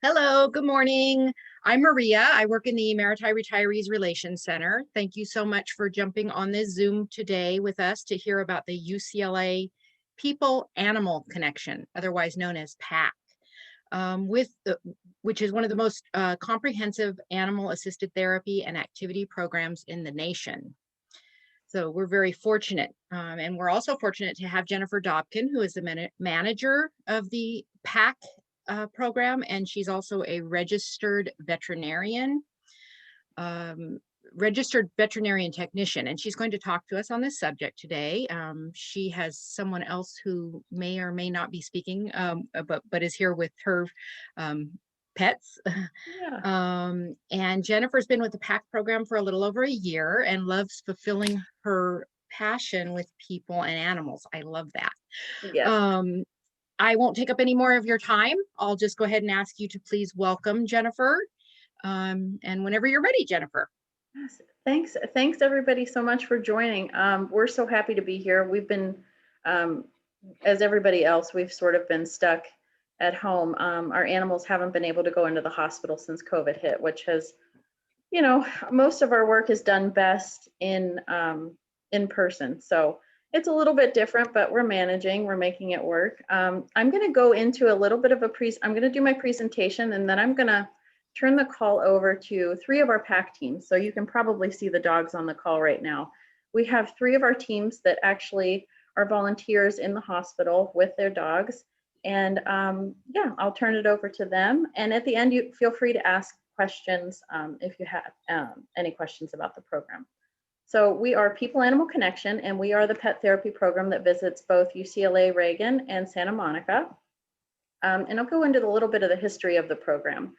Hello, good morning. I'm Maria. I work in the Maritime Retirees Relations Center. Thank you so much for jumping on this Zoom today with us to hear about the UCLA People-Animal Connection, otherwise known as PAC, which is one of the most comprehensive animal-assisted therapy and activity programs in the nation. So we're very fortunate. And we're also fortunate to have Jennifer Dobkin, who is the manager of the PAC program, and she's also a registered veterinarian technician, and she's going to talk to us on this subject today. She has someone else who may or may not be speaking, but is here with her pets. Yeah. And Jennifer's been with the PAC program for a little over a year and loves fulfilling her passion with people and animals. I love that. Yes. I won't take up any more of your time. I'll just go ahead and ask you to please welcome Jennifer. And whenever you're ready, Jennifer. Yes. Thanks everybody so much for joining. We're so happy to be here. We've been, as everybody else, we've sort of been stuck at home. Our animals haven't been able to go into the hospital since COVID hit, which has, most of our work is done best in person. So it's a little bit different, but we're making it work. I'm going to go into a little bit of I'm going to do my presentation, and then I'm going to turn the call over to 3 of our PAC teams. So you can probably see the dogs on the call right now. We have 3 of our teams that actually are volunteers in the hospital with their dogs. And yeah, I'll turn it over to them. And at the end, you feel free to ask questions if you have any questions about the program. So we are People-Animal Connection, and we are the pet therapy program that visits both UCLA Reagan and Santa Monica. And I'll go into a little bit of the history of the program.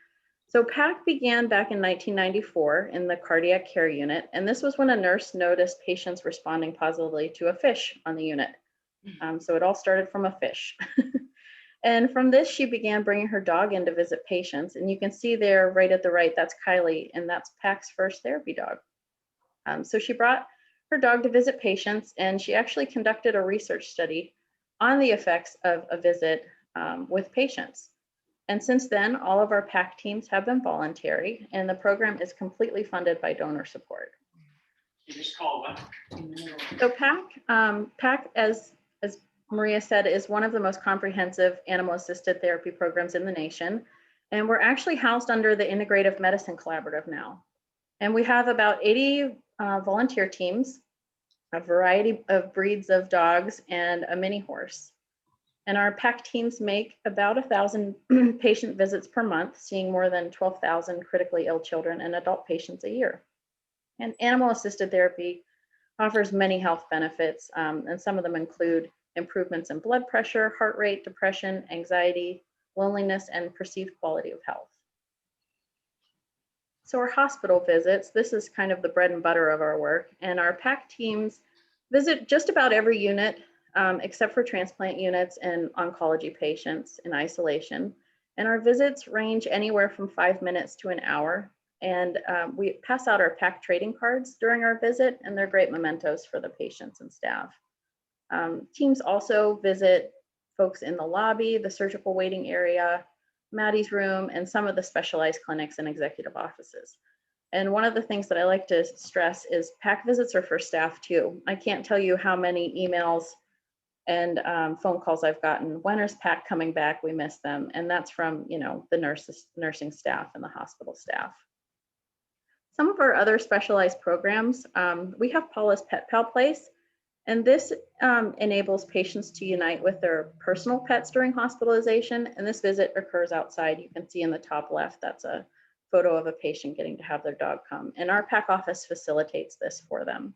So PAC began back in 1994 in the cardiac care unit, and this was when a nurse noticed patients responding positively to a fish on the unit. So it all started from a fish. And from this, she began bringing her dog in to visit patients. And you can see there right at the right, that's Kylie, and that's PAC's first therapy dog. So she brought her dog to visit patients, and she actually conducted a research study on the effects of a visit with patients. And since then, all of our PAC teams have been voluntary, and the program is completely funded by donor support. You just call what? So PAC, as Maria said, is one of the most comprehensive animal-assisted therapy programs in the nation. And we're actually housed under the Integrative Medicine Collaborative now. And we have about 80 volunteer teams, a variety of breeds of dogs, and a mini horse. And our PAC teams make about 1,000 patient visits per month, seeing more than 12,000 critically ill children and adult patients a year. And animal-assisted therapy offers many health benefits, and some of them include improvements in blood pressure, heart rate, depression, anxiety, loneliness, and perceived quality of health. So our hospital visits, this is kind of the bread and butter of our work, and our PAC teams visit just about every unit except for transplant units and oncology patients in isolation. And our visits range anywhere from 5 minutes to an hour. And we pass out our PAC trading cards during our visit, and they're great mementos for the patients and staff. Teams also visit folks in the lobby, the surgical waiting area, Maddie's room, and some of the specialized clinics and executive offices. And one of the things that I like to stress is PAC visits are for staff too. I can't tell you how many emails and phone calls I've gotten. When is PAC coming back? We miss them. And that's from, the nursing staff and the hospital staff. Some of our other specialized programs, we have Paula's Pet Pal Place, and this enables patients to unite with their personal pets during hospitalization. And this visit occurs outside. You can see in the top left, that's a photo of a patient getting to have their dog come. And our PAC office facilitates this for them.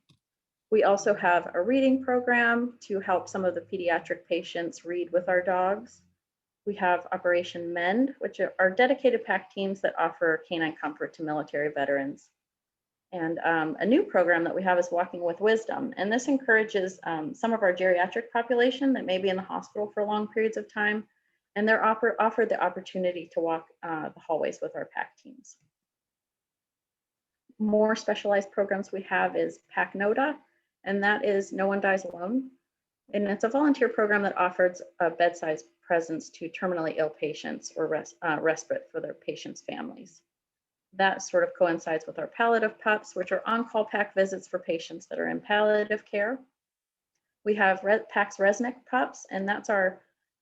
We also have a reading program to help some of the pediatric patients read with our dogs. We have Operation Mend, which are dedicated PAC teams that offer canine comfort to military veterans. And a new program that we have is Walking with Wisdom. And this encourages some of our geriatric population that may be in the hospital for long periods of time. And they're offered the opportunity to walk the hallways with our PAC teams. More specialized programs we have is PAC NODA, and that is No One Dies Alone. And it's a volunteer program that offers a bedside presence to terminally ill patients or respite for their patients' families. That sort of coincides with our palliative pups, which are on-call pack visits for patients that are in palliative care. We have PACS Resnick pups, and that's our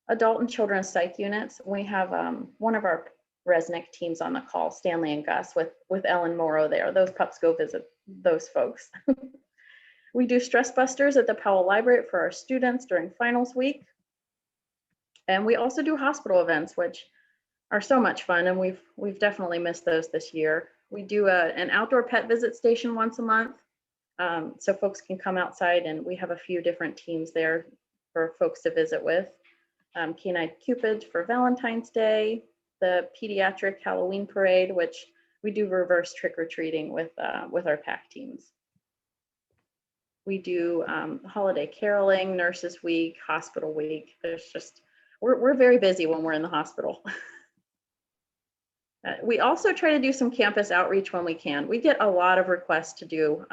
adult and children's psych units. We have one of our Resnick teams on the call, Stanley and Gus, with Ellen Morrow there. Those pups go visit those folks. We do stress busters at the Powell Library for our students during finals week. And we also do hospital events, which are so much fun, and we've definitely missed those this year. We do an outdoor pet visit station once a month, so folks can come outside, and we have a few different teams there for folks to visit with. Canine Cupid for Valentine's Day, the Pediatric Halloween Parade, which we do reverse trick-or-treating with our PAC teams. We do holiday caroling, Nurses Week, Hospital Week. There's just, we're very busy when we're in the hospital. We also try to do some campus outreach when we can. We get a lot of requests to do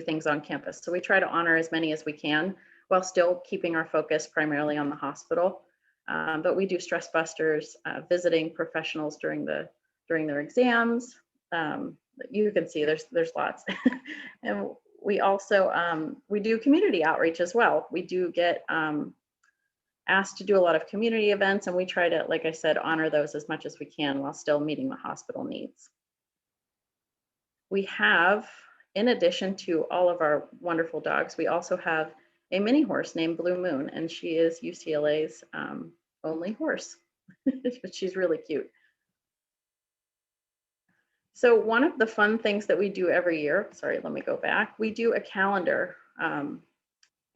things on campus. So we try to honor as many as we can while still keeping our focus primarily on the hospital. But we do stress busters, visiting professionals during their exams. You can see there's lots. And we also, we do community outreach as well. We do get asked to do a lot of community events, and we try to, like I said, honor those as much as we can while still meeting the hospital needs. We have, in addition to all of our wonderful dogs, we also have a mini horse named Blue Moon, and she is UCLA's only horse. She's really cute. So one of the fun things that we do every year, sorry, let me go back. We do a calendar,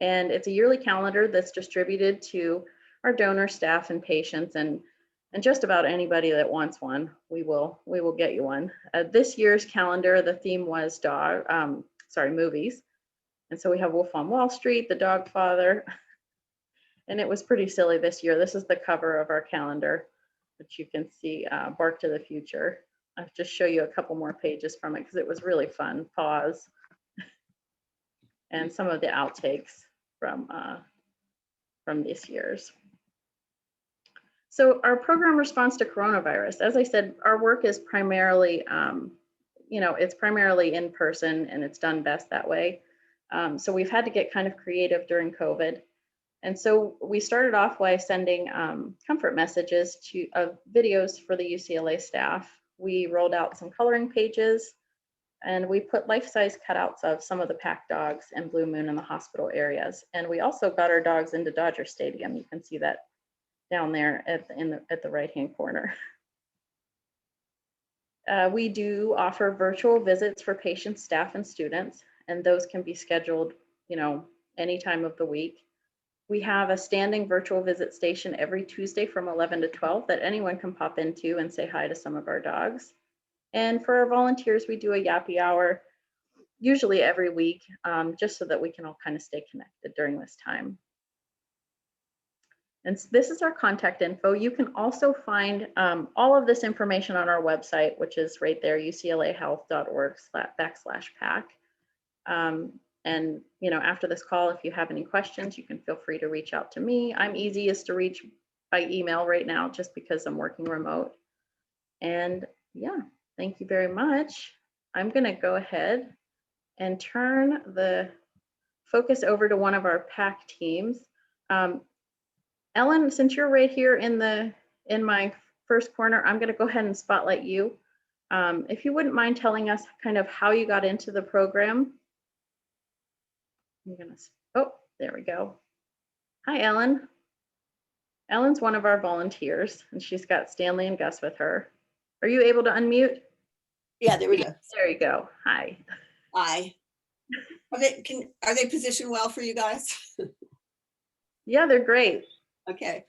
and it's a yearly calendar that's distributed to our donor staff and patients, and just about anybody that wants one, we will get you one. This year's calendar, the theme was movies. And so we have Wolf on Wall Street, The Dog Father, and it was pretty silly this year. This is the cover of our calendar, which you can see, Bark to the Future. I'll just show you a couple more pages from it because it was really fun. Pause. And some of the outtakes from this year's. So our program response to coronavirus, as I said, our work is primarily, it's primarily in person, and it's done best that way. So we've had to get kind of creative during COVID. And so we started off by sending comfort messages of videos for the UCLA staff. We rolled out some coloring pages, and we put life-size cutouts of some of the pack dogs and Blue Moon in the hospital areas. And we also got our dogs into Dodger Stadium. You can see that down there at the right-hand corner. We do offer virtual visits for patients, staff, and students, and those can be scheduled, any time of the week. We have a standing virtual visit station every Tuesday from 11 to 12 that anyone can pop into and say hi to some of our dogs. And for our volunteers, we do a yappy hour, usually every week, just so that we can all kind of stay connected during this time. And this is our contact info. You can also find all of this information on our website, which is right there, uclahealth.org/PAC. And after this call, if you have any questions, you can feel free to reach out to me. I'm easiest to reach by email right now, just because I'm working remote. And yeah, thank you very much. I'm gonna go ahead and turn the focus over to one of our PAC teams. Ellen, since you're right here in my first corner, I'm gonna go ahead and spotlight you. If you wouldn't mind telling us kind of how you got into the program. There we go. Hi, Ellen. Ellen's one of our volunteers, and she's got Stanley and Gus with her. Are you able to unmute? Yeah, there we go. There you go. Hi. Hi. Are they positioned well for you guys? Yeah, they're great. Okay.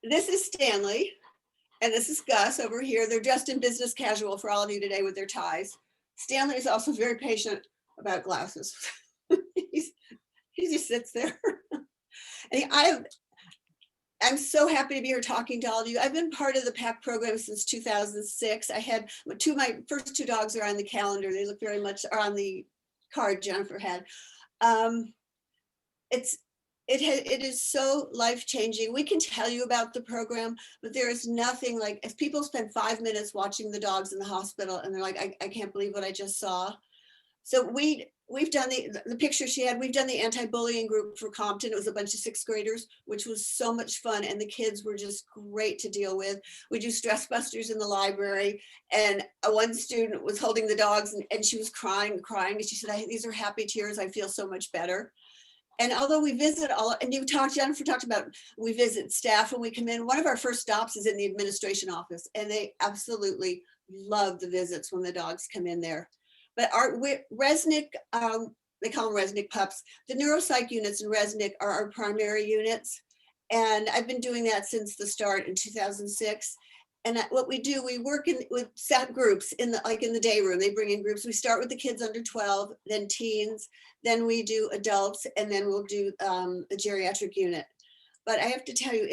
This is Stanley, and this is Gus over here. They're dressed in business casual for all of you today with their ties. Stanley is also very patient about glasses. he just sits there. And I'm so happy to be here talking to all of you. I've been part of the PAC program since 2006. I had my first two dogs are on the calendar. They look very much are on the card Jennifer had. it is so life-changing. We can tell you about the program, but there is nothing like, if people spend 5 minutes watching the dogs in the hospital and they're like, I can't believe what I just saw. So we've done the picture she had, we've done the anti-bullying group for Compton. It was a bunch of 6th graders, which was so much fun. And the kids were just great to deal with. We do stress busters in the library. And one student was holding the dogs and she was crying. And she said, these are happy tears. I feel so much better. And although we visit and Jennifer talked about, we visit staff when we come in, one of our first stops is in the administration office, and they absolutely love the visits when the dogs come in there. But our Resnick, they call them Resnick pups. The neuropsych units in Resnick are our primary units. And I've been doing that since the start in 2006. And what we do, we work with set groups like in the day room. They bring in groups. We start with the kids under 12, then teens, then we do adults, and then we'll do a geriatric unit. But I have to tell you,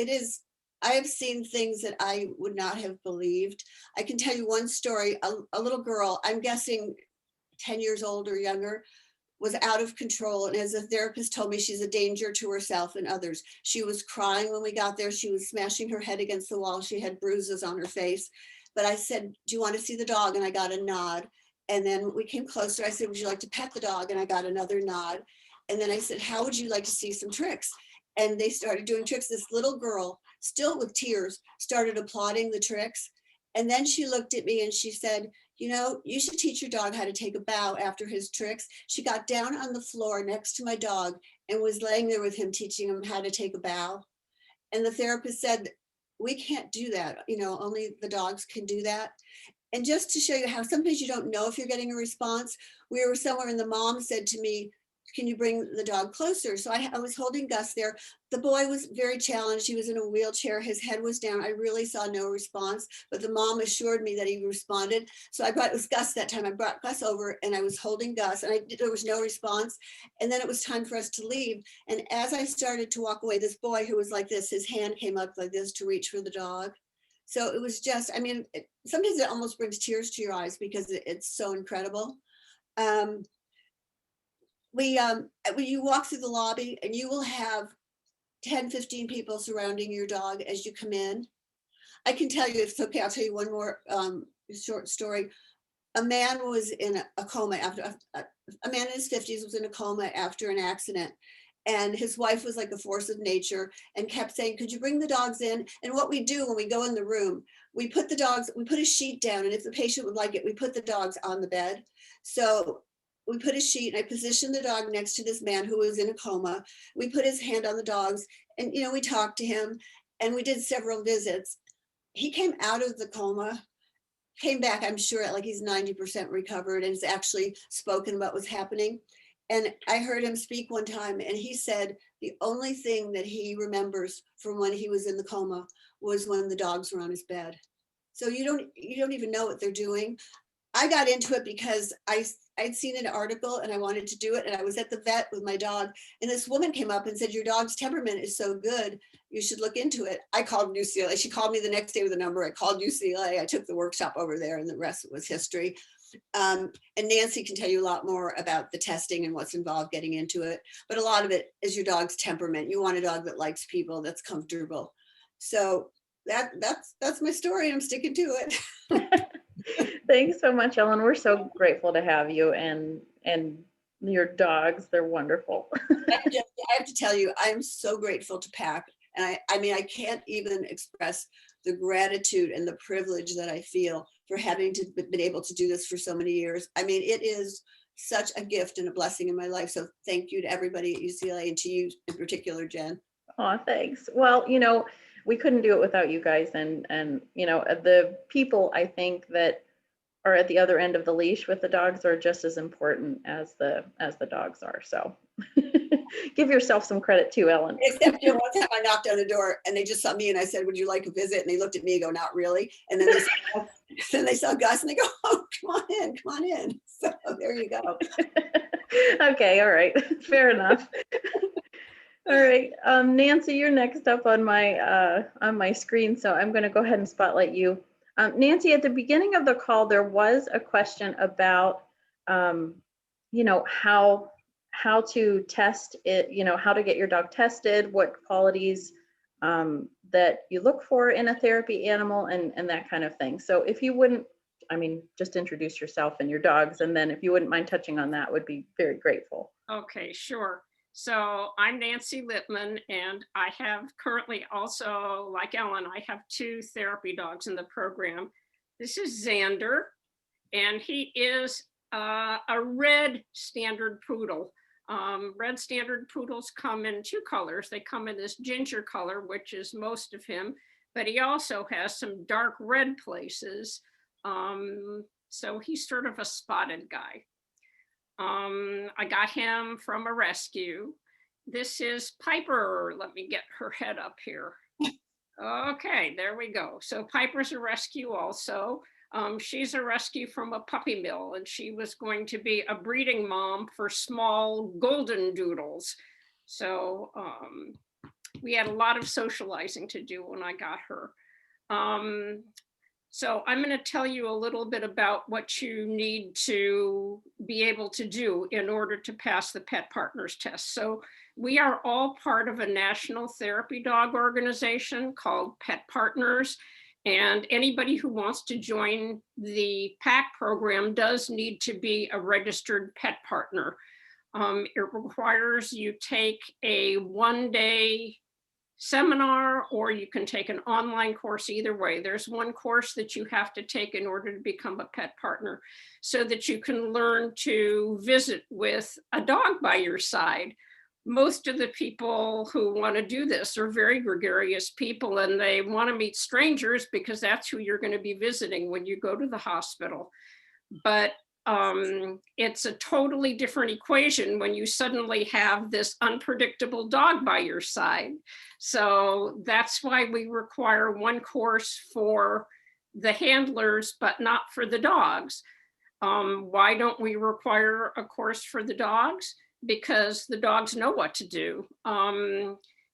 I have seen things that I would not have believed. I can tell you one story. A little girl, I'm guessing 10 years old or younger, was out of control. And as a therapist told me, she's a danger to herself and others. She was crying when we got there. She was smashing her head against the wall. She had bruises on her face. But I said, do you want to see the dog? And I got a nod. And then we came closer. I said, would you like to pet the dog? And I got another nod. And then I said, how would you like to see some tricks? And they started doing tricks. This little girl, still with tears, started applauding the tricks. And then she looked at me and she said, you know, you should teach your dog how to take a bow after his tricks. She got down on the floor next to my dog and was laying there with him, teaching him how to take a bow. And the therapist said, we can't do that. You know, only the dogs can do that. And just to show you how sometimes you don't know if you're getting a response, we were somewhere and the mom said to me, can you bring the dog closer? So I was holding Gus there. The boy was very challenged. He was in a wheelchair. His head was down. I really saw no response, but the mom assured me that he responded. So it was Gus that time. I brought Gus over and I was holding Gus and there was no response. And then it was time for us to leave. And as I started to walk away, this boy who was like this, his hand came up like this to reach for the dog. So it was just, I mean, sometimes it almost brings tears to your eyes because it's so incredible. When you walk through the lobby and you will have 10, 15 people surrounding your dog as you come in. I can tell you, if it's okay, I'll tell you one more short story. A man was in a coma after, a man in his 50s was in a coma after an accident. And his wife was like a force of nature and kept saying, could you bring the dogs in? And what we do when we go in the room, we put a sheet down, and if the patient would like it, we put the dogs on the bed. So we put a sheet and I positioned the dog next to this man who was in a coma. We put his hand on the dogs and, you know, we talked to him and we did several visits. He came out of the coma, came back, I'm sure, like he's 90% recovered and has actually spoken about what's happening. And I heard him speak one time and he said the only thing that he remembers from when he was in the coma was when the dogs were on his bed. So you don't even know what they're doing. I got into it because I'd seen an article and I wanted to do it. And I was at the vet with my dog. And this woman came up and said, your dog's temperament is so good, you should look into it. I called UCLA. She called me the next day with a number. I called UCLA. I took the workshop over there and the rest was history. And Nancy can tell you a lot more about the testing and what's involved getting into it. But a lot of it is your dog's temperament. You want a dog that likes people, that's comfortable. So that's my story. I'm sticking to it. Thanks so much, Ellen. We're so grateful to have you and your dogs. They're wonderful. I have to tell you, I'm so grateful to PAC. And I mean, I can't even express the gratitude and the privilege that I feel for having been able to do this for so many years. I mean, it is such a gift and a blessing in my life. So thank you to everybody at UCLA and to you in particular, Jen. Oh, thanks. Well, you know, we couldn't do it without you guys. And you know, the people I think that are at the other end of the leash with the dogs are just as important as the dogs are. So give yourself some credit too, Ellen. Except one time I knocked on the door and they just saw me and I said, would you like a visit? And they looked at me and go, not really. And then they saw Gus and they go, oh, come on in. So there you go. Okay, all right, fair enough. All right, Nancy, you're next up on my screen, so I'm going to go ahead and spotlight you. Nancy, at the beginning of the call, there was a question about, you know, how how to test it, how to get your dog tested, what qualities that you look for in a therapy animal, and that kind of thing. So if you wouldn't, just introduce yourself and your dogs, and then if you wouldn't mind touching on that, would be very grateful. Okay, sure. So I'm Nancy Littman, and I have currently also, like Ellen, I have 2 therapy dogs in the program. This is Xander, and he is a red standard poodle. Red standard poodles come in 2 colors. They come in this ginger color, which is most of him, but he also has some dark red places. So he's sort of a spotted guy. I got him from a rescue. This is Piper. Let me get her head up here. Okay, there we go. So Piper's a rescue also. She's a rescue from a puppy mill, and she was going to be a breeding mom for small golden doodles. So we had a lot of socializing to do when I got her. So I'm going to tell you a little bit about what you need to be able to do in order to pass the Pet Partners Test. So we are all part of a national therapy dog organization called Pet Partners. And anybody who wants to join the PAC program does need to be a registered pet partner. It requires you take a 1-day seminar, or you can take an online course. Either way, there's one course that you have to take in order to become a pet partner, so that you can learn to visit with a dog by your side. Most of the people who want to do this are very gregarious people, and they want to meet strangers because that's who you're going to be visiting when you go to the hospital. But it's a totally different equation when you suddenly have this unpredictable dog by your side. So that's why we require one course for the handlers, but not for the dogs. Why don't we require a course for the dogs? Because the dogs know what to do.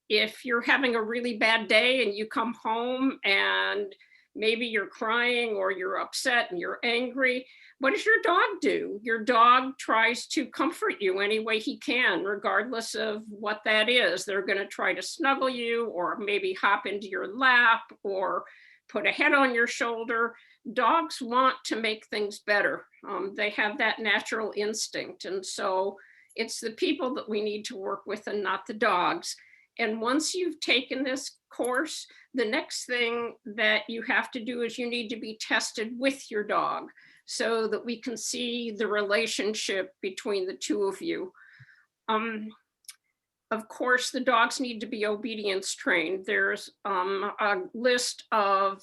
If you're having a really bad day and you come home and maybe you're crying or you're upset and you're angry, what does your dog do? Your dog tries to comfort you any way he can, regardless of what that is. They're going to try to snuggle you, or maybe hop into your lap, or put a head on your shoulder. Dogs want to make things better. They have that natural instinct. And so it's the people that we need to work with and not the dogs. And once you've taken this course, the next thing that you have to do is you need to be tested with your dog, so that we can see the relationship between the 2 of you. Of course, the dogs need to be obedience trained. There's a list of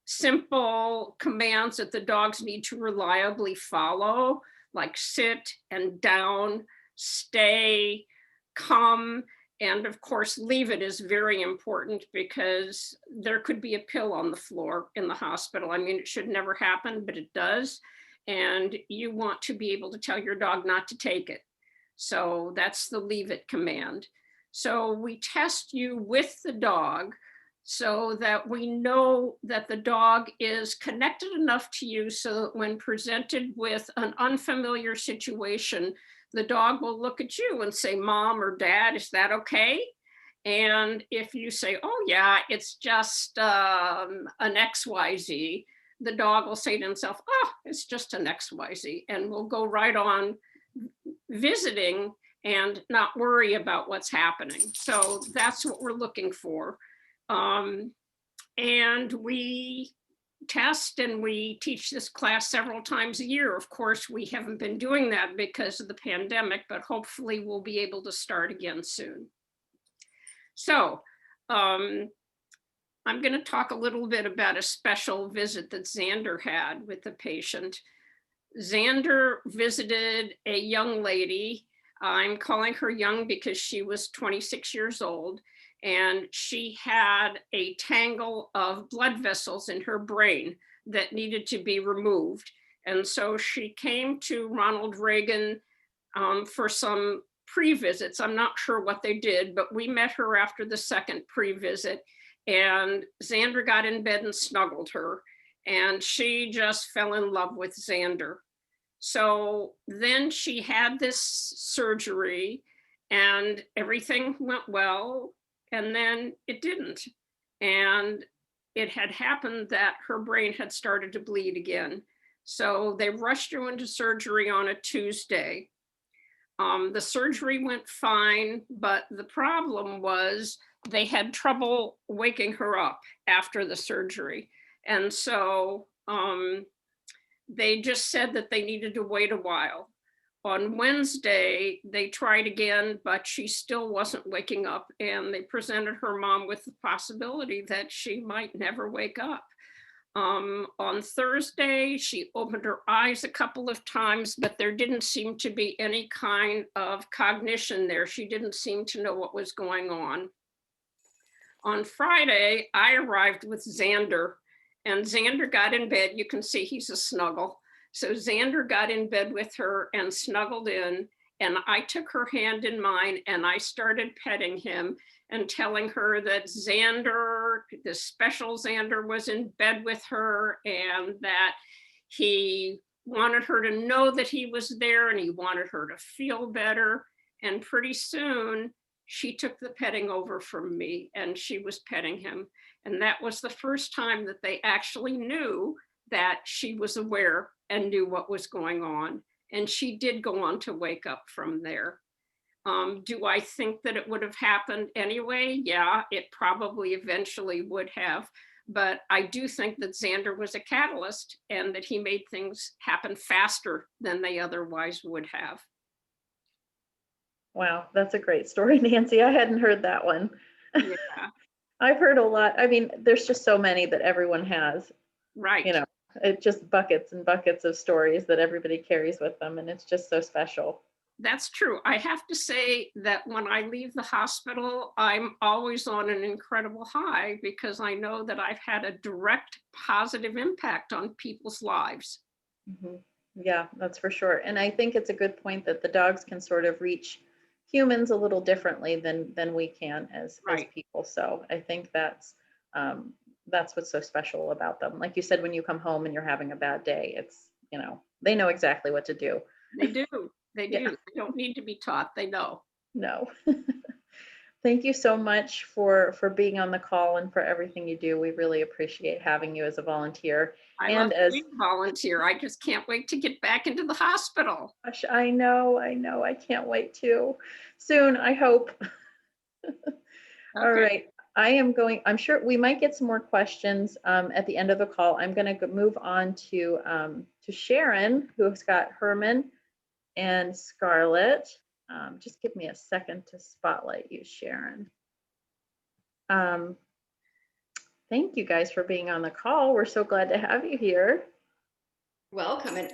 simple commands that the dogs need to reliably follow, like sit and down, stay, come, and of course, leave it is very important, because there could be a pill on the floor in the hospital. I mean, it should never happen, but it does. And you want to be able to tell your dog not to take it. So that's the leave it command. So we test you with the dog so that we know that the dog is connected enough to you so that when presented with an unfamiliar situation, the dog will look at you and say, Mom or Dad, is that okay? And if you say, oh yeah, it's just an XYZ, the dog will say to himself, oh, it's just an XYZ, and we'll go right on visiting and not worry about what's happening. So that's what we're looking for. And we test and we teach this class several times a year. Of course, we haven't been doing that because of the pandemic, but hopefully we'll be able to start again soon. So I'm going to talk a little bit about a special visit that Xander had with the patient. Xander visited a young lady. I'm calling her young because she was 26 years old, and she had a tangle of blood vessels in her brain that needed to be removed. And so she came to Ronald Reagan for some pre-visits. I'm not sure what they did, but we met her after the second pre-visit, and Xander got in bed and snuggled her, and she just fell in love with Xander. So then she had this surgery and everything went well, and then it didn't. And it had happened that her brain had started to bleed again. So they rushed her into surgery on a Tuesday. The surgery went fine, but the problem was they had trouble waking her up after the surgery. And so they just said that they needed to wait a while. On Wednesday, they tried again, but she still wasn't waking up, and they presented her mom with the possibility that she might never wake up. On Thursday, she opened her eyes a couple of times, but there didn't seem to be any kind of cognition there. She didn't seem to know what was going on. On Friday, I arrived with Xander, and Xander got in bed. You can see he's a snuggle. So Xander got in bed with her and snuggled in, and I took her hand in mine and I started petting him and telling her that Xander, the special Xander, was in bed with her, and that he wanted her to know that he was there and he wanted her to feel better. And pretty soon she took the petting over from me and she was petting him. And that was the first time that they actually knew that she was aware and knew what was going on. And she did go on to wake up from there. Do I think that it would have happened anyway? Yeah, it probably eventually would have. But I do think that Xander was a catalyst and that he made things happen faster than they otherwise would have. Wow, that's a great story, Nancy. I hadn't heard that one. Yeah. I've heard a lot. I mean, there's just so many that everyone has, Right. you know, it's just buckets and buckets of stories that everybody carries with them. And it's just so special. That's true. I have to say that when I leave the hospital, I'm always on an incredible high because I know that I've had a direct positive impact on people's lives. Mhm. Yeah, that's for sure. And I think it's a good point that the dogs can sort of reach humans a little differently than we can as Right. people. So I think that's what's so special about them. Like you said, when you come home and you're having a bad day, it's, you know, they know exactly what to do. They do. They do. Yeah. They don't need to be taught. They know. No. Thank you so much for being on the call and for everything you do. We really appreciate having you as a volunteer. I And love as being a volunteer. I just can't wait to get back into the hospital. gosh, I know, I can't wait to. Soon, I hope. All Okay. right. I'm sure we might get some more questions at the end of the call. I'm going to move on to Sharon, who's got Herman and Scarlett. Just give me a second to spotlight you, Sharon. Thank you guys for being on the call. We're so glad to have you here. Welcome. And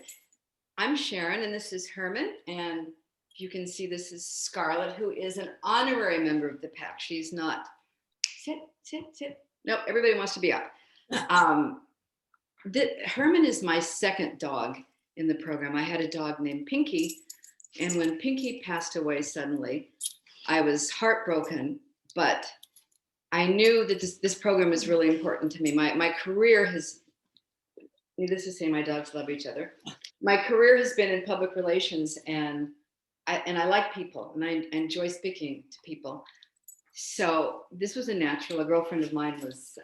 I'm Sharon, and this is Herman. And you can see this is Scarlett, who is an honorary member of the pack. She's not sit. Nope, everybody wants to be up. Herman is my second dog in the program. I had a dog named Pinky, and when Pinky passed away suddenly, I was heartbroken, but I knew that this program is really important to me. My career has, needless to say, my dogs love each other. My career has been in public relations, and I like people, and I enjoy speaking to people. So this was a natural. A girlfriend of mine was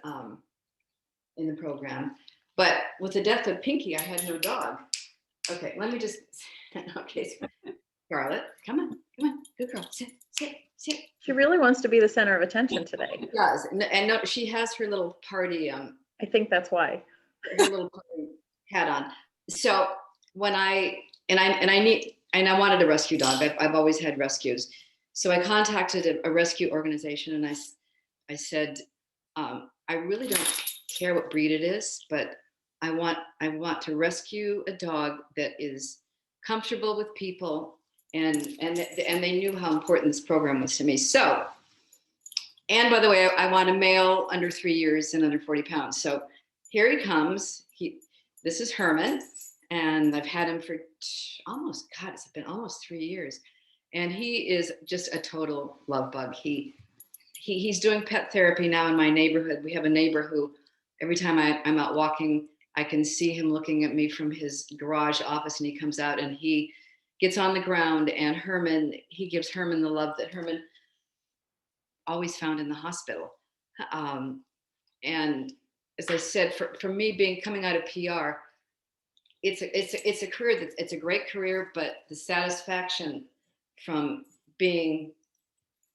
in the program, but with the death of Pinky, I had no dog. Okay, let me just, okay, Scarlett, come on, good girl, sit. She really wants to be the center of attention today. She does, and no, she has her little party, I think that's why. her little party hat on. So when I wanted a rescue dog. I've always had rescues. So I contacted a rescue organization, and I said, I really don't care what breed it is, but I want to rescue a dog that is comfortable with people, and they knew how important this program was to me. So, and by the way, I want a male under 3 years and under 40 pounds. So here he comes. This is Herman, and I've had him for it's been almost 3 years. And he is just a total love bug. He's doing pet therapy now in my neighborhood. We have a neighbor who, every time I'm out walking, I can see him looking at me from his garage office, and he comes out and he gets on the ground, and he gives Herman the love that Herman always found in the hospital. And as I said, for me coming out of PR, it's a career it's a great career, but the satisfaction from being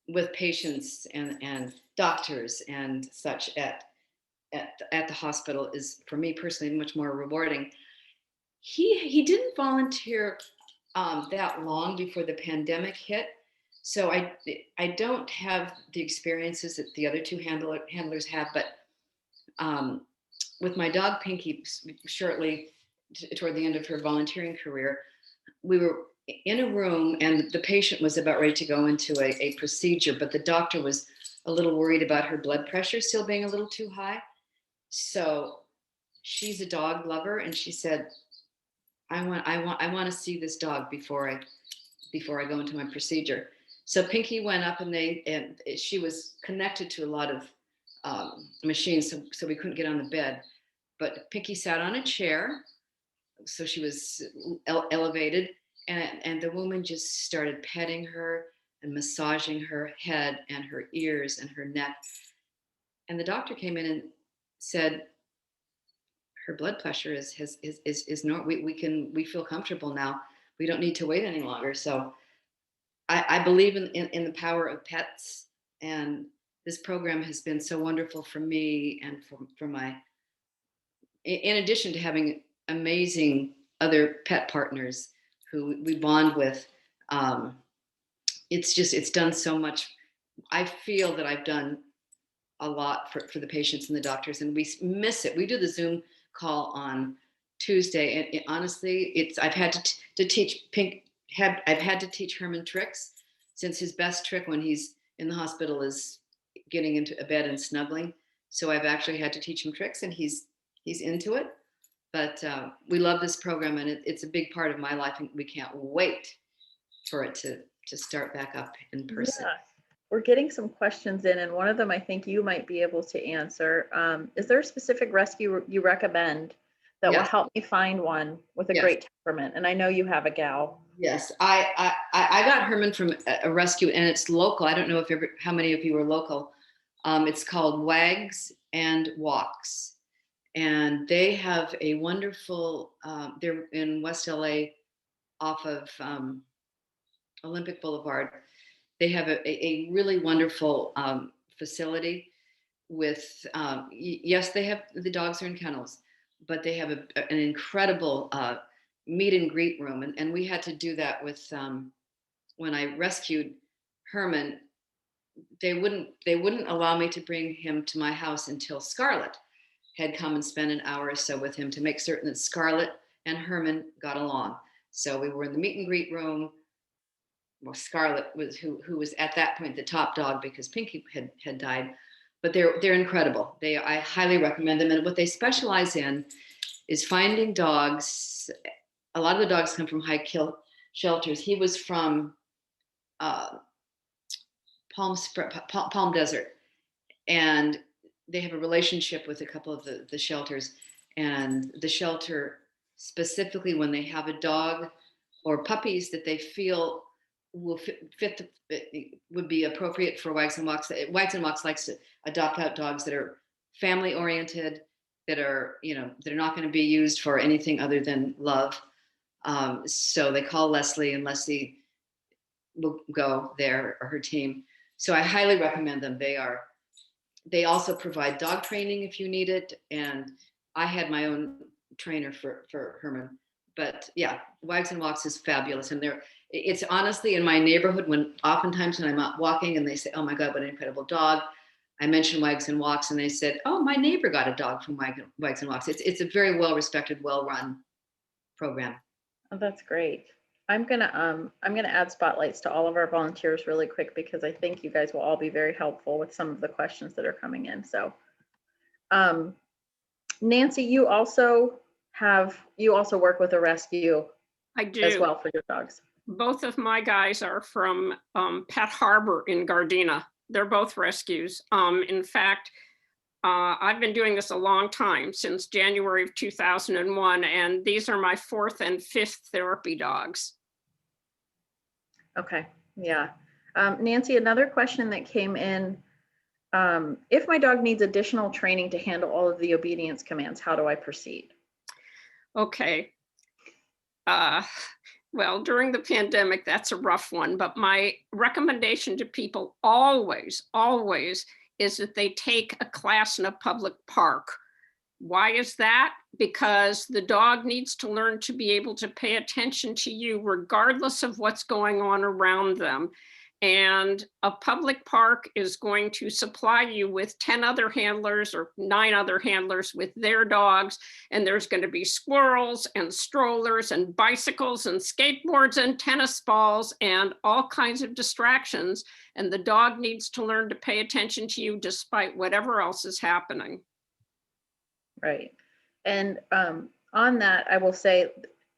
with patients and doctors and such at the hospital is, for me personally, much more rewarding. He didn't volunteer that long before the pandemic hit, so I don't have the experiences that the other two handlers have. But with my dog Pinky, shortly toward the end of her volunteering career, we were in a room and the patient was about ready to go into a procedure, but the doctor was a little worried about her blood pressure still being a little too high. So she's a dog lover, and she said, I want to see this dog before I go into my procedure. So Pinky went up, and she was connected to a lot of machines, so we couldn't get on the bed. But Pinky sat on a chair, so she was elevated, and the woman just started petting her and massaging her head and her ears and her neck. And the doctor came in and said, her blood pressure is normal. We feel comfortable now. We don't need to wait any longer. So I believe in the power of pets, and this program has been so wonderful for me and for my, in addition to having amazing other pet partners who we bond with. It's done so much. I feel that I've done a lot for the patients and the doctors, and we miss it. We do the Zoom call on Tuesday, and honestly, I've had to teach I've had to teach Herman tricks, since his best trick when he's in the hospital is getting into a bed and snuggling. So I've actually had to teach him tricks, and he's into it. But we love this program, and it's a big part of my life, and we can't wait for it to start back up in person. Yeah. We're getting some questions in, and one of them I think you might be able to answer. Is there a specific rescue you recommend that will Yes. help me find one with a Yes. great temperament? And I know you have a gal. Yes, I got Herman from a rescue, and it's local. I don't know how many of you are local. It's called Wags and Walks, and they have a wonderful. They're in West LA, off of Olympic Boulevard. They have a really wonderful facility with. Yes, they have the dogs are in kennels, but they have an incredible meet and greet room, and we had to do that with when I rescued Herman. They wouldn't allow me to bring him to my house until Scarlett had come and spent an hour or so with him to make certain that Scarlett and Herman got along. So we were in the meet and greet room. Well, Scarlett was who was at that point the top dog because Pinky had died, but they're incredible. I highly recommend them, and what they specialize in is finding dogs. A lot of the dogs come from high kill shelters. He was from Palm Desert, and they have a relationship with a couple of the shelters, and the shelter specifically, when they have a dog or puppies that they feel will would be appropriate for Wags and Walks. Wags and Walks likes to adopt out dogs that are family oriented, that are that are not going to be used for anything other than love. So they call Leslie, and Leslie will go there, or her team. So I highly recommend them. They also provide dog training if you need it. And I had my own trainer for Herman. But yeah, Wags and Walks is fabulous. And it's honestly in my neighborhood, oftentimes when I'm out walking and they say, oh my God, what an incredible dog. I mentioned Wags and Walks, and they said, oh, my neighbor got a dog from Wags and Walks. It's a very well-respected, well-run program. Oh, that's great. I'm gonna add spotlights to all of our volunteers really quick, because I think you guys will all be very helpful with some of the questions that are coming in. So, Nancy, you also work with a rescue I do. as well for your dogs. Both of my guys are from Pet Harbor in Gardena. They're both rescues. In fact, I've been doing this a long time, since January of 2001, and these are my 4th and 5th therapy dogs. Okay, yeah. Nancy, another question that came in, if my dog needs additional training to handle all of the obedience commands, how do I proceed? Okay. Well, during the pandemic, that's a rough one, but my recommendation to people always, always is that they take a class in a public park. Why is that? Because the dog needs to learn to be able to pay attention to you regardless of what's going on around them. And a public park is going to supply you with 10 other handlers or 9 other handlers with their dogs. And there's going to be squirrels and strollers and bicycles and skateboards and tennis balls and all kinds of distractions. And the dog needs to learn to pay attention to you despite whatever else is happening. Right. And on that, I will say,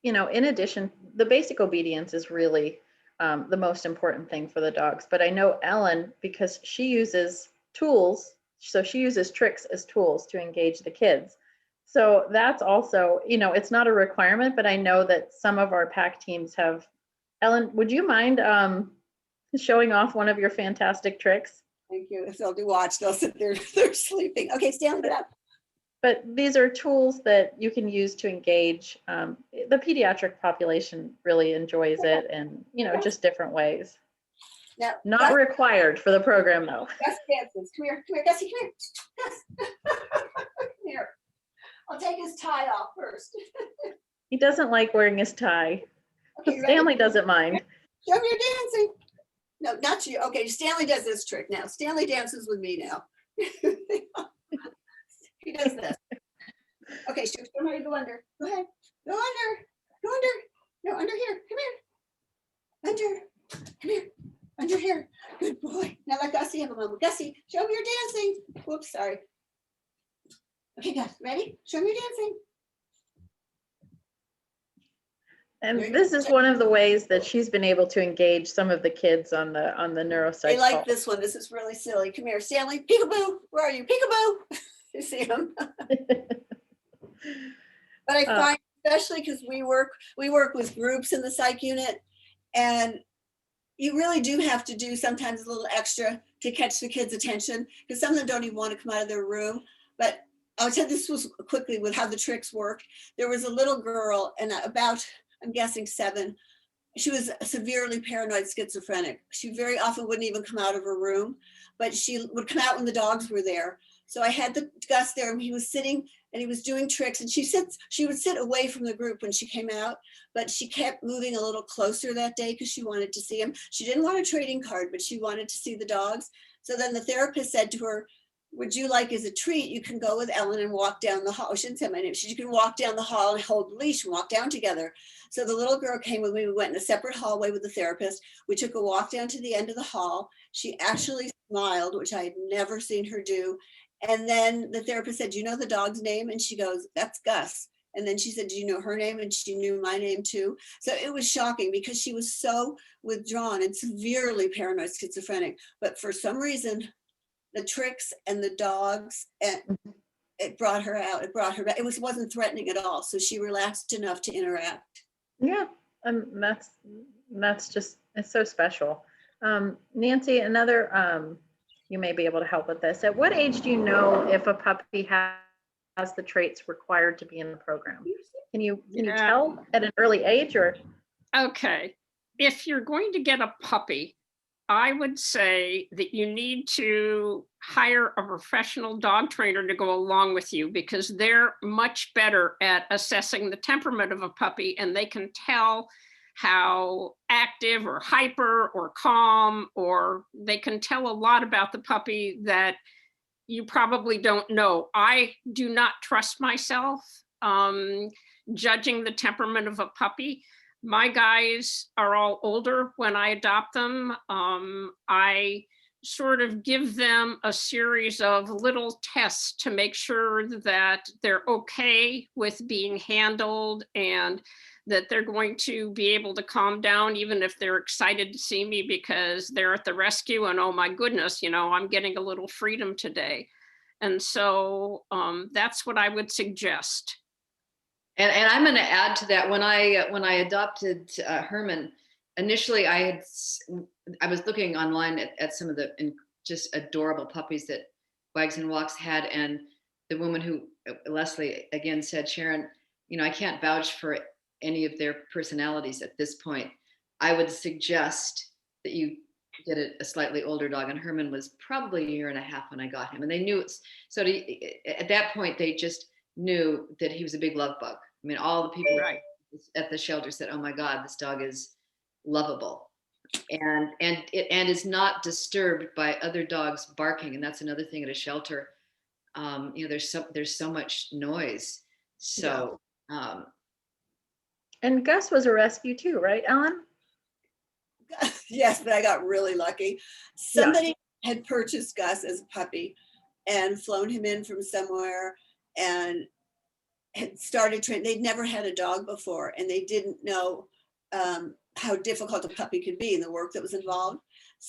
in addition, the basic obedience is really the most important thing for the dogs. But I know Ellen, because she uses tools, so she uses tricks as tools to engage the kids. So that's also, it's not a requirement, but I know that some of our pack teams have. Ellen, would you mind showing off one of your fantastic tricks? Thank you. If they'll do watch, they'll sit there, they're sleeping. Okay, Stanley, get up. But these are tools that you can use to engage. The pediatric population really enjoys it, and just different ways. Now, Not required for the program though. Gus dances. Come here, Gussie, come here. Gus. Come here. I'll take his tie off first. He doesn't like wearing his tie. Okay, you Stanley ready? doesn't mind. Show me your dancing. No, not you. Okay, Stanley does this trick now. Stanley dances with me now. He does this. Okay, show me how to go under. Go ahead. Go under. Go under. No, under here. Come here. Under. Come here. Under here. Good boy. Now let Gussie have a moment. Gussie, show me your dancing. Whoops, sorry. Okay, Gus, ready? Show me your dancing. And this is one of the ways that she's been able to engage some of the kids on the neuropsych. They like call. this one. This is really silly. Come here, Stanley. Peekaboo. Where are you? Peekaboo. You see him? But I find, especially because we work with groups in the psych unit, and you really do have to do sometimes a little extra to catch the kids' attention, because some of them don't even want to come out of their room. But I'll tell you, this was quickly with how the tricks work. There was a little girl, and about, I'm guessing 7. She was severely paranoid schizophrenic. She very often wouldn't even come out of her room, but she would come out when the dogs were there. So I had the Gus there, and he was sitting and he was doing tricks, and she would sit away from the group when she came out, but she kept moving a little closer that day because she wanted to see him. She didn't want a trading card, but she wanted to see the dogs. So then the therapist said to her, would you like, as a treat, you can go with Ellen and walk down the hall. Oh, she didn't say my name. You can walk down the hall and hold the leash and walk down together. So the little girl came with me. We went in a separate hallway with the therapist. We took a walk down to the end of the hall. She actually smiled, which I had never seen her do. And then the therapist said, do you know the dog's name? And she goes, that's Gus. And then she said, do you know her name? And she knew my name too. So it was shocking because she was so withdrawn and severely paranoid schizophrenic. But for some reason, the tricks and the dogs, and it brought her out. It brought her back. It wasn't threatening at all. So she relaxed enough to interact. Yeah, that's just, it's so special. Nancy, another, you may be able to help with this. At what age do you know if a puppy has the traits required to be in the program? Can you tell at an early age, or? Okay, if you're going to get a puppy, I would say that you need to hire a professional dog trainer to go along with you, because they're much better at assessing the temperament of a puppy, and they can tell how active or hyper or calm, or they can tell a lot about the puppy that you probably don't know. I do not trust myself judging the temperament of a puppy. My guys are all older when I adopt them. I sort of give them a series of little tests to make sure that they're okay with being handled, and that they're going to be able to calm down even if they're excited to see me because they're at the rescue and, oh my goodness, I'm getting a little freedom today. And so that's what I would suggest. And I'm going to add to that. When I adopted Herman, initially I was looking online at some of the just adorable puppies that Wags and Walks had, and the woman who Leslie again said, Sharon, I can't vouch for any of their personalities at this point. I would suggest that you get a slightly older dog, and Herman was probably a year and a half when I got him, and they knew it. So at that point, they just knew that he was a big love bug. I mean, all the people at the shelter said, "Oh my God, this dog is lovable," and is not disturbed by other dogs barking. And that's another thing at a shelter. There's so much noise. So. Yeah. And Gus was a rescue too, right, Ellen? Yes, but I got really lucky. Somebody had purchased Gus as a puppy and flown him in from somewhere and had started training. They'd never had a dog before, and they didn't know how difficult a puppy could be and the work that was involved.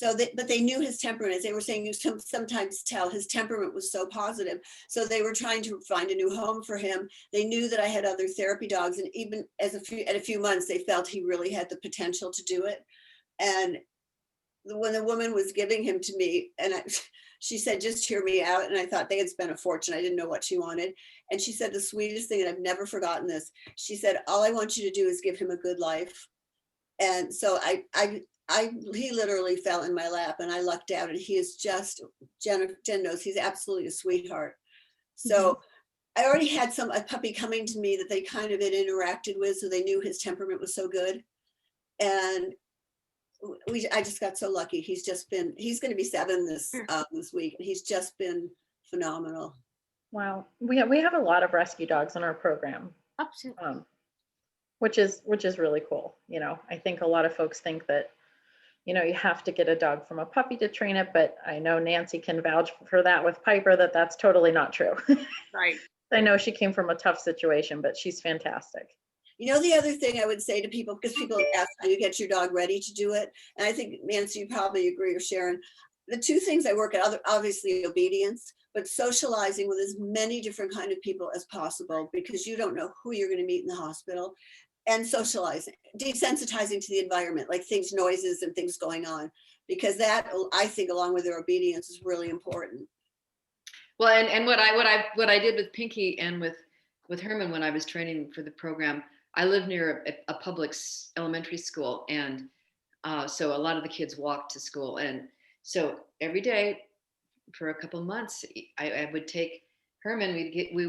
But they knew his temperament. As they were saying, you sometimes tell his temperament was so positive. So they were trying to find a new home for him. They knew that I had other therapy dogs, and even at a few months, they felt he really had the potential to do it. And when the woman was giving him to me, and she said, "Just hear me out." And I thought they had spent a fortune. I didn't know what she wanted. And she said the sweetest thing, and I've never forgotten this. She said, "All I want you to do is give him a good life." And so he literally fell in my lap, and I lucked out. And he is just, Jen knows, he's absolutely a sweetheart. So I already had a puppy coming to me that they kind of had interacted with, so they knew his temperament was so good. And I just got so lucky. He's going to be 7 this week. And he's just been phenomenal. Wow. We have a lot of rescue dogs in our program. Absolutely. Which is really cool. I think a lot of folks think that, you have to get a dog from a puppy to train it, but I know Nancy can vouch for that with Piper, that's totally not true. Right. I know she came from a tough situation, but she's fantastic. The other thing I would say to people, because people ask how you get your dog ready to do it, and I think, Nancy, you probably agree, or Sharon, the two things I work at, obviously obedience, but socializing with as many different kind of people as possible, because you don't know who you're going to meet in the hospital, and socializing, desensitizing to the environment, like noises and things going on, because that, I think, along with their obedience, is really important. Well, and what I did with Pinky and with Herman when I was training for the program, I live near a public elementary school, and so a lot of the kids walked to school, and so every day for a couple of months, I would take Herman. We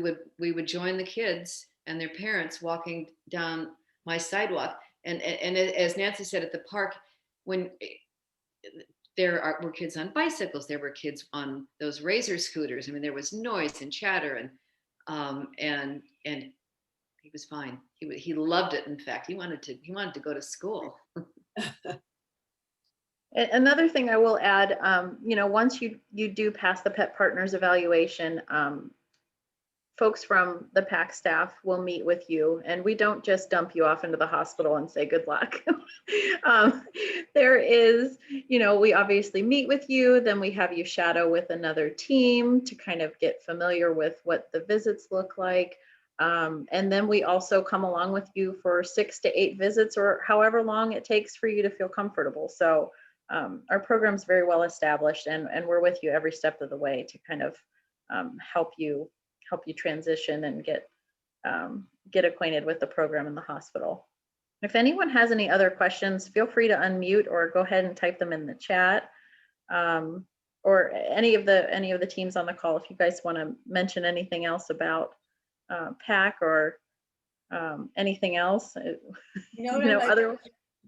would join the kids and their parents walking down my sidewalk, and as Nancy said, at the park, when were kids on bicycles, there were kids on those razor scooters. I mean, there was noise and chatter, and he was fine. He loved it. In fact, he wanted to go to school. Another thing I will add, once you do pass the Pet Partners evaluation, folks from the PAC staff will meet with you, and we don't just dump you off into the hospital and say good luck. There is, we obviously meet with you, then we have you shadow with another team to kind of get familiar with what the visits look like. And then we also come along with you for 6 to 8 visits, or however long it takes for you to feel comfortable. So our program's very well established, and we're with you every step of the way to kind of help you transition and get acquainted with the program in the hospital. If anyone has any other questions, feel free to unmute or go ahead and type them in the chat, or any of the teams on the call. If you guys want to mention anything else about PAC or anything else, other.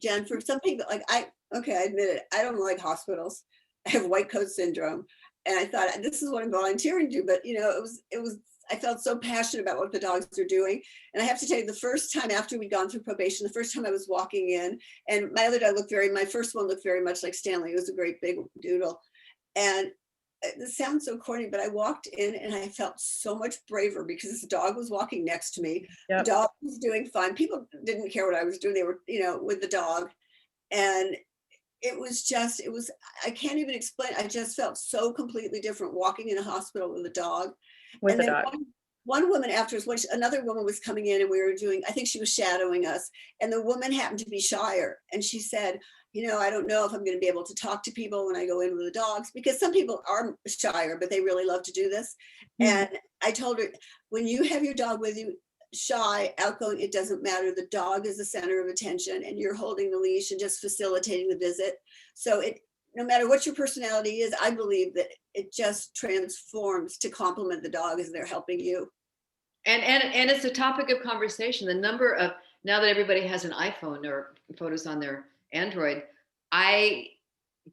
Jen, for some people, I admit it, I don't like hospitals. I have white coat syndrome, and I thought, this is what I'm volunteering to, but it was I felt so passionate about what the dogs are doing. And I have to tell you, the first time after we'd gone through probation, the first time I was walking in, and my other dog my first one looked very much like Stanley. It was a great big doodle. And this sounds so corny, but I walked in and I felt so much braver because this dog was walking next to me. Yep. The dog was doing fine. People didn't care what I was doing. They were, with the dog. And it was, I can't even explain. I just felt so completely different walking in a hospital with a dog. With And a then dog. one woman afterwards, another woman was coming in and we were doing, I think she was shadowing us. And the woman happened to be shyer. And she said, you know, I don't know if I'm going to be able to talk to people when I go in with the dogs, because some people are shyer, but they really love to do this. And I told her, when you have your dog with you, shy, outgoing, it doesn't matter. The dog is the center of attention and you're holding the leash and just facilitating the visit. So no matter what your personality is, I believe that it just transforms to complement the dog as they're helping you. And it's a topic of conversation. The number of, now that everybody has an iPhone or photos on their Android, I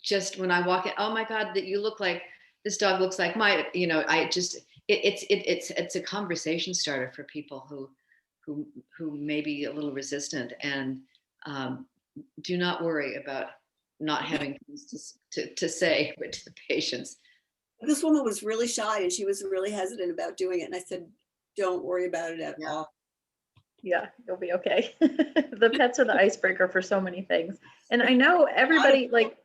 just, when I walk in, oh my God, that you look like, this dog looks like my, you know, I just, it's a conversation starter for people who may be a little resistant, and do not worry about not having things to say to the patients. This woman was really shy and she was really hesitant about doing it. And I said, don't worry about it at all. Yeah, you'll be okay. The pets are the icebreaker for so many things. And I know everybody, like,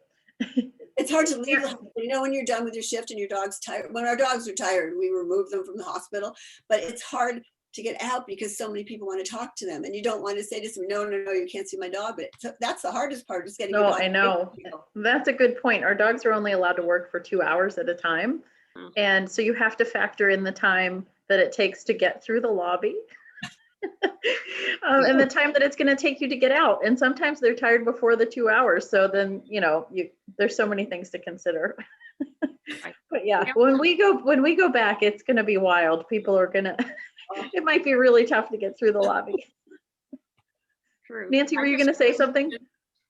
it's hard to leave the hospital. You know, when you're done with your shift and your dog's tired, when our dogs are tired, we remove them from the hospital, but it's hard to get out because so many people want to talk to them and you don't want to say to them, no, you can't see my dog. But that's the hardest part, is getting your no, dog. I know. That's a good point. Our dogs are only allowed to work for 2 hours at a time. And so you have to factor in the time that it takes to get through the lobby. And the time that it's going to take you to get out. And sometimes they're tired before the 2 hours. So then, you know, there's so many things to consider. But yeah, when we go back, it's going to be wild. People are going to, it might be really tough to get through the lobby. True. Nancy, were you going to say something?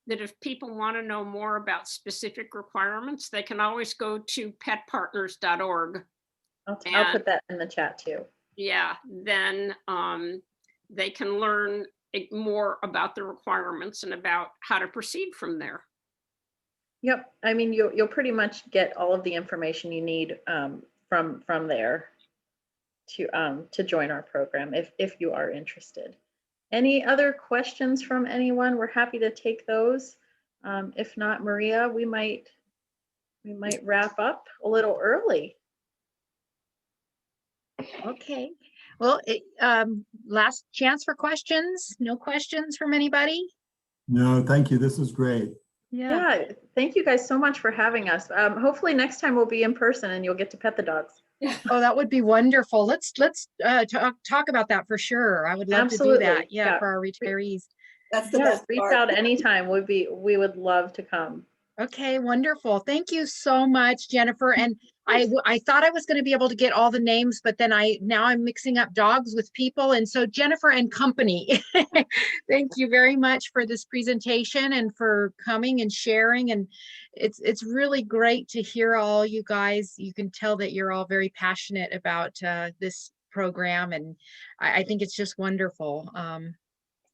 That if people want to know more about specific requirements, they can always go to petpartners.org. I'll put that in the chat too. Yeah, then they can learn more about the requirements and about how to proceed from there. Yep, I mean, you'll pretty much get all of the information you need from there to join our program if you are interested. Any other questions from anyone? We're happy to take those. If not, Maria, we might wrap up a little early. Okay. Well, last chance for questions. No questions from anybody? No, thank you. This is great. Yeah, thank you guys so much for having us. Hopefully next time we'll be in person and you'll get to pet the dogs. Oh, that would be wonderful. Let's talk about that for sure. I would love Absolutely. to do that. Yeah, for our retirees. That's the best reach part. out anytime. We would love to come. Okay, wonderful. Thank you so much, Jennifer. And I thought I was going to be able to get all the names, but then now I'm mixing up dogs with people. And so Jennifer and company, thank you very much for this presentation and for coming and sharing. And it's really great to hear all you guys. You can tell that you're all very passionate about this program. And I think it's just wonderful.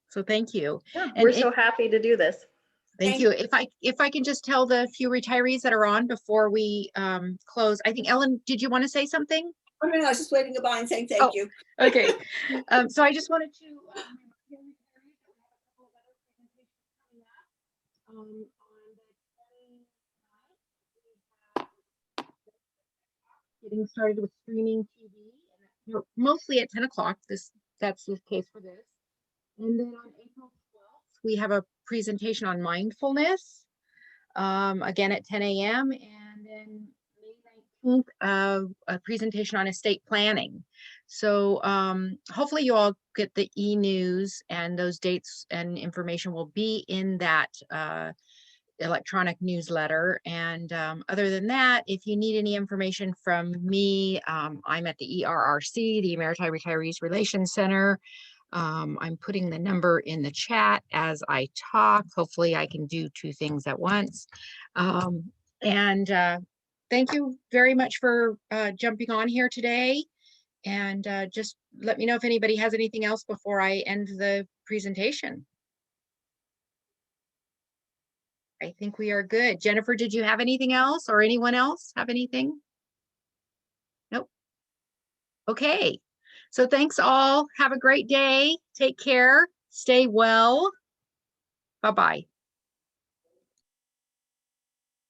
So thank you. Yeah, we're so happy to do this. Thank you. If I can just tell the few retirees that are on before we close. I think, Ellen, did you want to say something? Oh, no, I was just waving goodbye and saying thank you. Okay. So I just wanted to getting started with streaming TV, and mostly at 10 o'clock. That's the case for this. And then on April 12th, we have a presentation on mindfulness, again at 10 a.m. And then May 19th, a presentation on estate planning. So hopefully you all get the e-news, and those dates and information will be in that electronic newsletter. And other than that, if you need any information from me, I'm at the ERRC, the Maritime Retirees Relations Center. I'm putting the number in the chat as I talk. Hopefully I can do two things at once. And thank you very much for jumping on here today. And just let me know if anybody has anything else before I end the presentation. I think we are good. Jennifer, did you have anything else, or anyone else have anything? Nope. Okay. So thanks all. Have a great day. Take care. Stay well. Bye-bye.